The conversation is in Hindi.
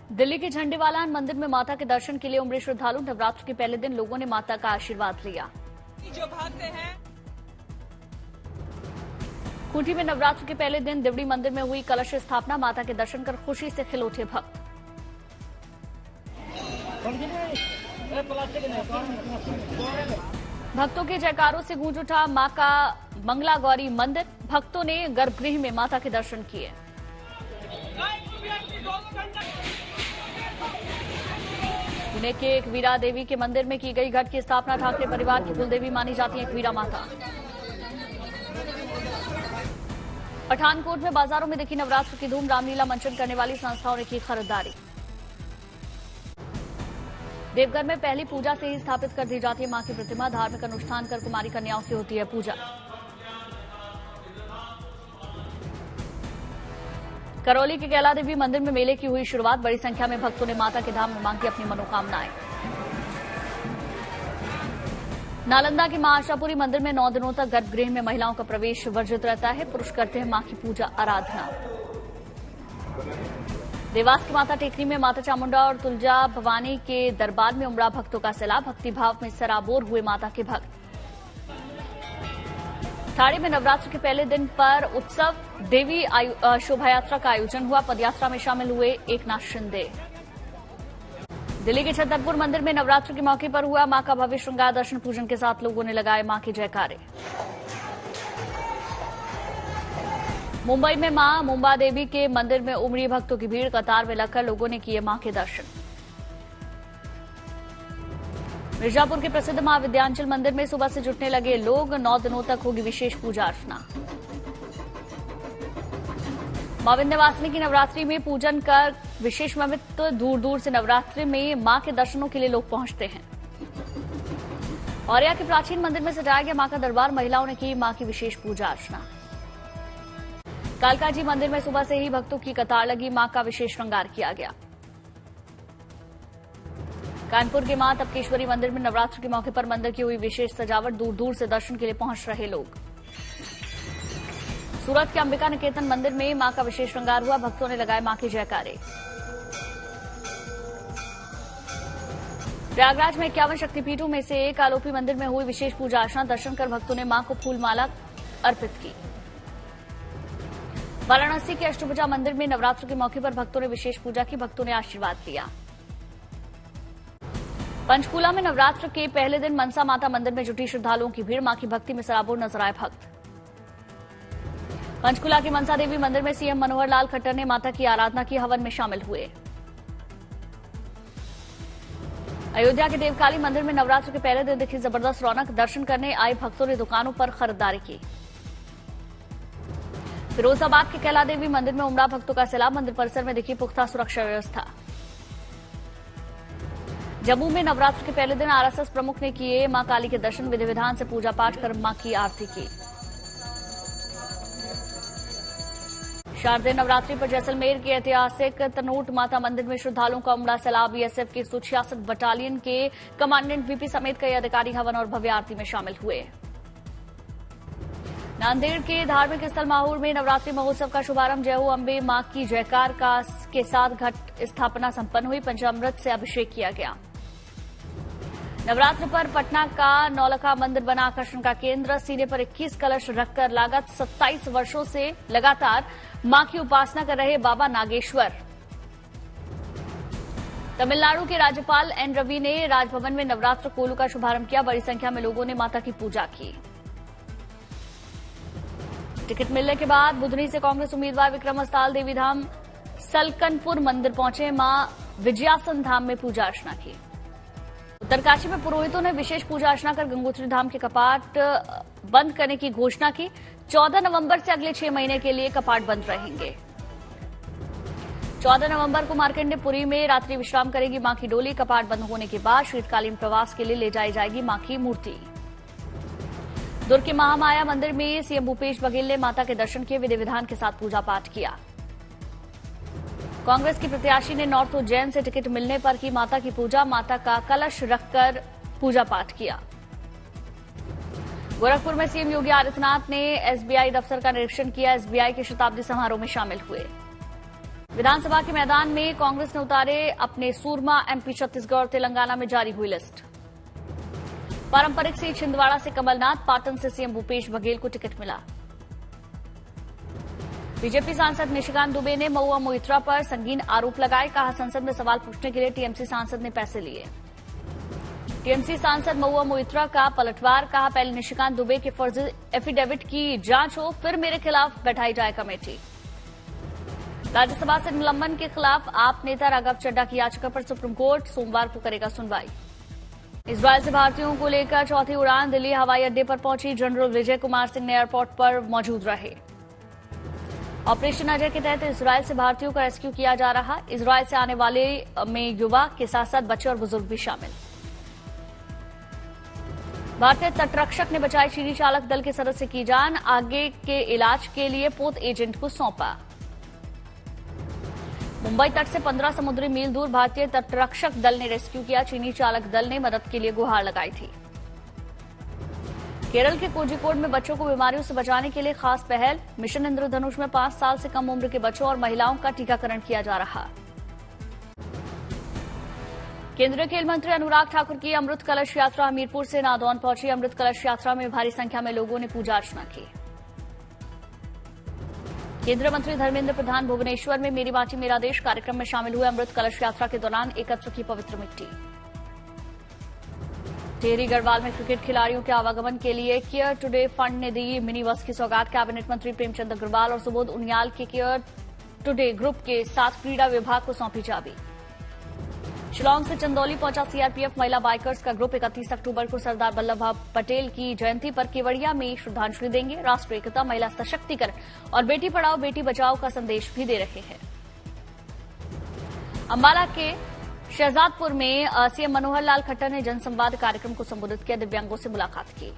दिल्ली के झंडेवालान मंदिर में माता के दर्शन के लिए उमड़े श्रद्धालु। नवरात्र के पहले दिन लोगों ने माता का आशीर्वाद लिया। जो भागते हैं खूंटी में नवरात्र के पहले दिन दिवड़ी मंदिर में हुई कलश स्थापना। माता के दर्शन कर खुशी से खिल उठे भक्त। भक्तों के जयकारों से गूंज उठा मां का मंगला गौरी मंदिर। भक्तों ने गर्भगृह में माता के दर्शन किए। पुणे के एकवीरा देवी के मंदिर में की गई घट की स्थापना। ठाकरे परिवार की कुलदेवी मानी जाती है एकवीरा माता। पठानकोट में बाजारों में दिखी नवरात्र की धूम। रामलीला मंचन करने वाली संस्थाओं ने की खरीदारी। देवघर में पहली पूजा से ही स्थापित कर दी जाती है मां की प्रतिमा। धार्मिक अनुष्ठान कर कुमारी कन्याओं की होती है पूजा। करौली के कैला देवी मंदिर में मेले की हुई शुरुआत। बड़ी संख्या में भक्तों ने माता के धाम में मांगी अपनी मनोकामनाएं। नालंदा के मां आशापुरी मंदिर में 9 दिनों तक गर्भगृह में महिलाओं का प्रवेश वर्जित रहता है। पुरुष करते हैं मां की पूजा आराधना। देवास की माता टेकरी में माता चामुंडा और तुलजा भवानी के दरबार में उमड़ा भक्तों का सैलाब। भक्तिभाव में सराबोर हुए माता के भक्त। ठाणे में नवरात्र के पहले दिन पर उत्सव देवी शोभायात्रा का आयोजन हुआ। पदयात्रा में शामिल हुए एकनाथ शिंदे। दिल्ली के छतरपुर मंदिर में नवरात्र के मौके पर हुआ मां का भव्य श्रृंगार। दर्शन पूजन के साथ लोगों ने लगाए मां के जयकारे। मुंबई में मां मुंबा देवी के मंदिर में उमड़ी भक्तों की भीड़। कतार में लगकर लोगों ने किए मां के दर्शन। मिर्जापुर के प्रसिद्ध मां विंध्याचल मंदिर में सुबह से जुटने लगे लोग। 9 दिनों तक होगी विशेष पूजा अर्चना। मां विंध्यवासिनी की नवरात्रि में पूजन कर विशेष महत्व। दूर दूर से नवरात्रि में मां के दर्शनों के लिए लोग पहुंचते हैं। औरैया के प्राचीन मंदिर में सजाया गया मां का दरबार। महिलाओं ने की मां की विशेष पूजा अर्चना। कालकाजी मंदिर में सुबह से ही भक्तों की कतार लगी। मां का विशेष श्रृंगार किया गया। कानपुर के मां तपकेश्वरी मंदिर में नवरात्र के मौके पर मंदिर की हुई विशेष सजावट। दूर दूर से दर्शन के लिए पहुंच रहे लोग। सूरत के अंबिका निकेतन मंदिर में मां का विशेष श्रृंगार हुआ। भक्तों ने लगाए मां के जयकारे। प्रयागराज में 51 शक्तिपीठों में से एक आलोपी मंदिर में हुई विशेष पूजा अर्चना। दर्शन कर भक्तों ने मां को फूलमाला अर्पित की। वाराणसी के अष्टभुजा मंदिर में नवरात्र के मौके पर भक्तों ने विशेष पूजा की। भक्तों ने आशीर्वाद लिया। पंचकूला में नवरात्र के पहले दिन मनसा माता मंदिर में जुटी श्रद्धालुओं की भीड़। मां की भक्ति में सराबोर नजर आए भक्त। पंचकूला के मनसा देवी मंदिर में सीएम मनोहर लाल खट्टर ने माता की आराधना की। हवन में शामिल हुए। अयोध्या के देवकाली मंदिर में नवरात्र के पहले दिन दिखी जबरदस्त रौनक। दर्शन करने आए भक्तों ने दुकानों पर खरीदारी की। फिरोजाबाद के कैला देवी मंदिर में उमड़ा भक्तों का सैलाब। मंदिर परिसर में दिखी पुख्ता सुरक्षा व्यवस्था। जम्मू में नवरात्र के पहले दिन आरएसएस प्रमुख ने किए मां काली के दर्शन। विधि विधान से पूजा पाठ कर मां की आरती की। शारदीय नवरात्रि पर जैसलमेर के ऐतिहासिक तनोट माता मंदिर में श्रद्धालुओं का उमड़ा सैलाब। बीएसएफ के 166 बटालियन के कमांडेंट वीपी समेत कई अधिकारी हवन और भव्य आरती में शामिल हुए। नांदेड़ के धार्मिक स्थल माहौर में नवरात्रि महोत्सव का शुभारंभ। जय हो अम्बे मां की जयकार के साथ घट स्थापना संपन्न हुई। पंचामृत से अभिषेक किया गया। नवरात्र पर पटना का नौलखा मंदिर बना आकर्षण का केंद्र। सीने पर 21 कलश रखकर लागत 27 वर्षों से लगातार मां की उपासना कर रहे बाबा नागेश्वर। तमिलनाडु के राज्यपाल एन रवि ने राजभवन में नवरात्र कोलू का शुभारंभ किया। बड़ी संख्या में लोगों ने माता की पूजा की। टिकट मिलने के बाद बुधनी से कांग्रेस उम्मीदवार विक्रम अस्ताल देवीधाम सलकनपुर मंदिर पहुंचे। मां विजयासन धाम में पूजा अर्चना की। उत्तरकाशी में पुरोहितों ने विशेष पूजा अर्चना कर गंगोत्री धाम के कपाट बंद करने की घोषणा की। 14 नवंबर से अगले 6 महीने के लिए कपाट बंद रहेंगे। 14 नवंबर को मार्कंडेयपुरी में रात्रि विश्राम करेगी मां की डोली। कपाट बंद होने के बाद शीतकालीन प्रवास के लिए ले जाई जाएगी मां की मूर्ति। दुर्ग के महामाया मंदिर में सीएम भूपेश बघेल ने माता के दर्शन किए। विधि विधान के साथ पूजा पाठ किया। कांग्रेस की प्रत्याशी ने नॉर्थ उज्जैन से टिकट मिलने पर की माता की पूजा। माता का कलश रखकर पूजा पाठ किया। गोरखपुर में सीएम योगी आदित्यनाथ ने एसबीआई दफ्तर का निरीक्षण किया। एसबीआई के शताब्दी समारोह में शामिल हुए। विधानसभा के मैदान में कांग्रेस ने उतारे अपने सूरमा एमपी छत्तीसगढ़ और तेलंगाना में जारी हुई लिस्ट। पारंपरिक सीट छिंदवाड़ा से कमलनाथ, पाटन से सीएम भूपेश बघेल को टिकट मिला। बीजेपी सांसद निशिकांत दुबे ने महुआ मोइत्रा पर संगीन आरोप लगाए, कहा संसद में सवाल पूछने के लिए टीएमसी सांसद ने पैसे लिए। टीएमसी सांसद महुआ मोइत्रा का पलटवार, कहा पहले निशिकांत दुबे के फर्जी एफिडेविट की जांच हो, फिर मेरे खिलाफ बैठाई जाए कमेटी। राज्यसभा से निलंबन के खिलाफ आप नेता राघव चड्ढा की याचिका पर सुप्रीम कोर्ट सोमवार को करेगा सुनवाई। इजरायल से भारतीयों को लेकर चौथी उड़ान दिल्ली हवाई अड्डे पर पहुंची। जनरल विजय कुमार सिंह ने एयरपोर्ट पर मौजूद रहे। ऑपरेशन अजय के तहत इजरायल से भारतीयों का रेस्क्यू किया जा रहा। इजरायल से आने वाले में युवा के साथ साथ बच्चे और बुजुर्ग भी शामिल। भारतीय तटरक्षक ने बचाई चीनी चालक दल के सदस्य की जान, आगे के इलाज के लिए पोत एजेंट को सौंपा। मुंबई तट से 15 समुद्री मील दूर भारतीय तटरक्षक दल ने रेस्क्यू किया। चीनी चालक दल ने मदद के लिए गुहार लगाई थी। केरल के कोझिकोड में बच्चों को बीमारियों से बचाने के लिए खास पहल। मिशन इंद्रधनुष में 5 साल से कम उम्र के बच्चों और महिलाओं का टीकाकरण किया जा रहा। केंद्रीय खेल मंत्री अनुराग ठाकुर की अमृत कलश यात्रा हमीरपुर से नादौन पहुंची। अमृत कलश यात्रा में भारी संख्या में लोगों ने पूजा अर्चना की। केंद्रीय मंत्री धर्मेंद्र प्रधान भुवनेश्वर में मेरी माटी मेरा देश कार्यक्रम में शामिल हुए। अमृत कलश यात्रा के दौरान एकत्र की पवित्र मिट्टी। टिहरी गढ़वाल में क्रिकेट खिलाड़ियों के आवागमन के लिए केयर टुडे फंड ने दी मिनी बस की सौगात। कैबिनेट मंत्री प्रेमचंद अग्रवाल और सुबोध उनियाल के केयर टुडे ग्रुप के साथ क्रीड़ा विभाग को सौंपी चाबी। शिलांग से चंदौली पहुंचा सीआरपीएफ महिला बाइकर्स का ग्रुप 31 अक्टूबर को सरदार वल्लभ भाई पटेल की जयंती पर केवड़िया में श्रद्धांजलि देंगे। राष्ट्रीय एकता, महिला सशक्तिकरण और बेटी पढ़ाओ बेटी बचाओ का संदेश भी दे रहे हैं। अंबाला के शहजादपुर में सीएम मनोहर लाल खट्टर ने जनसंवाद कार्यक्रम को संबोधित किया। दिव्यांगों से मुलाकात की।